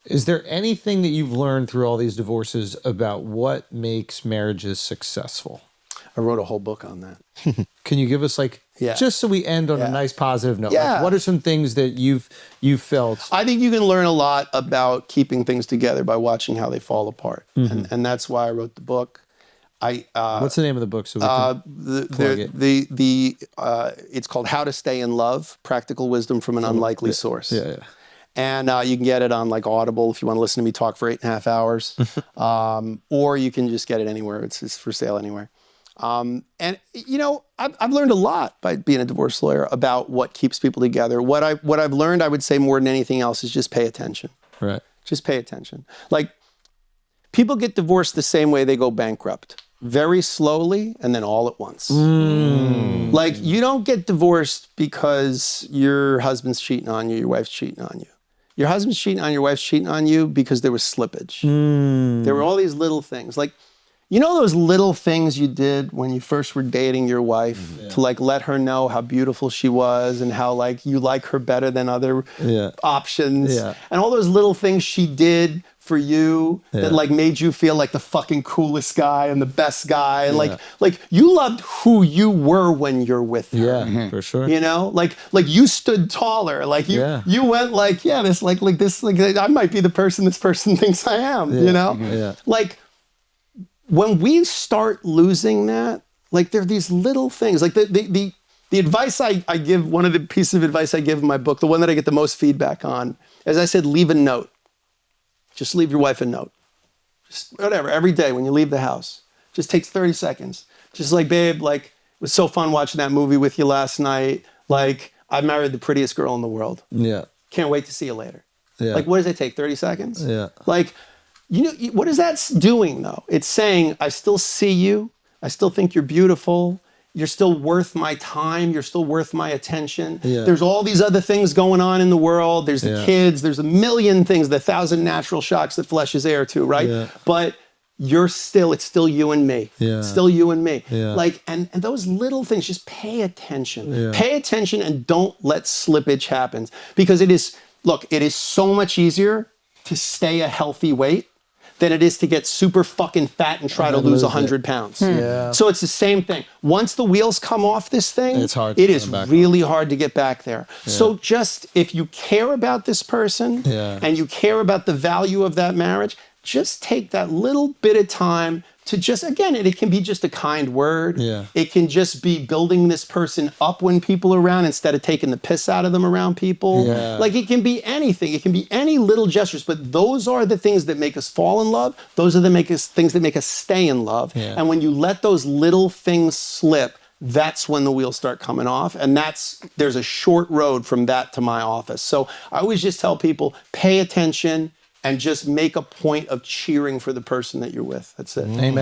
Is there anything that you've learned through all these divorces about what makes marriages successful? I wrote a whole book on that. Can you give us just so we end on a nice positive note? Yeah. Like, what are some things that you've felt? I think you can learn a lot about keeping things together by watching how they fall apart. And that's why I wrote the book. What's the name of the book? So we can plug it. It's called How to Stay in Love, Practical Wisdom from an Unlikely Source. Yeah. And you can get it on like Audible if you want to listen to me talk for 8.5 hours. Or you can just get it anywhere. It's for sale anywhere. And you know, I've learned a lot by being a divorce lawyer about what keeps people together. What I've learned, I would say more than anything else, is just pay attention. Right. Just pay attention. Like, people get divorced the same way they go bankrupt. Very slowly and then all at once. Like, you don't get divorced because your husband's cheating on you, your wife's cheating on you. Your husband's cheating on you, your wife's cheating on you because there was slippage. There were all these little things. Like, you know those little things you did when you first were dating your wife to like let her know how beautiful she was and how like you like her better than other options. And all those little things she did for you that like made you feel like the fucking coolest guy and the best guy. And like you loved who you were when you're with her. Yeah, for sure. You know, like you stood taller. Like you went like, this I might be the person this person thinks I am, you know? Like, when we start losing that, like there are these little things, like the advice I give, one of the pieces of advice I give in my book, the one that I get the most feedback on, as I said, leave a note. Just leave your wife a note. Just whatever, every day when you leave the house. Just takes 30 seconds. Just like, babe, like, it was so fun watching that movie with you last night. Like, I married the prettiest girl in the world. Yeah. Can't wait to see you later. Yeah. Like, what does it take, 30 seconds? Yeah. Like, you know, what is that doing though? It's saying, I still see you. I still think you're beautiful. You're still worth my time. You're still worth my attention. Yeah. There's all these other things going on in the world. There's the kids. There's a million things, the 1,000 natural shocks that flesh is heir to, right? Yeah. But it's still you and me. Yeah. It's still you and me. Yeah. Like, and those little things, just pay attention. Yeah. Pay attention and don't let slippage happen. Because it is so much easier to stay a healthy weight than it is to get super fucking fat and try to lose 100 pounds. Yeah. So it's the same thing. Once the wheels come off this thing, it is really hard to get back there. Yeah. So just, if you care about this person and you care about the value of that marriage, just take that little bit of time to just, again, it can be just a kind word. Yeah. It can just be building this person up when people are around instead of taking the piss out of them around people. Yeah. Like, it can be anything. It can be any little gestures, but those are the things that make us fall in love. Those are the things that make us stay in love. Yeah. And when you let those little things slip, that's when the wheels start coming off. And there's a short road from that to my office. So I always just tell people, pay attention and just make a point of cheering for the person that you're with. That's it. Amen.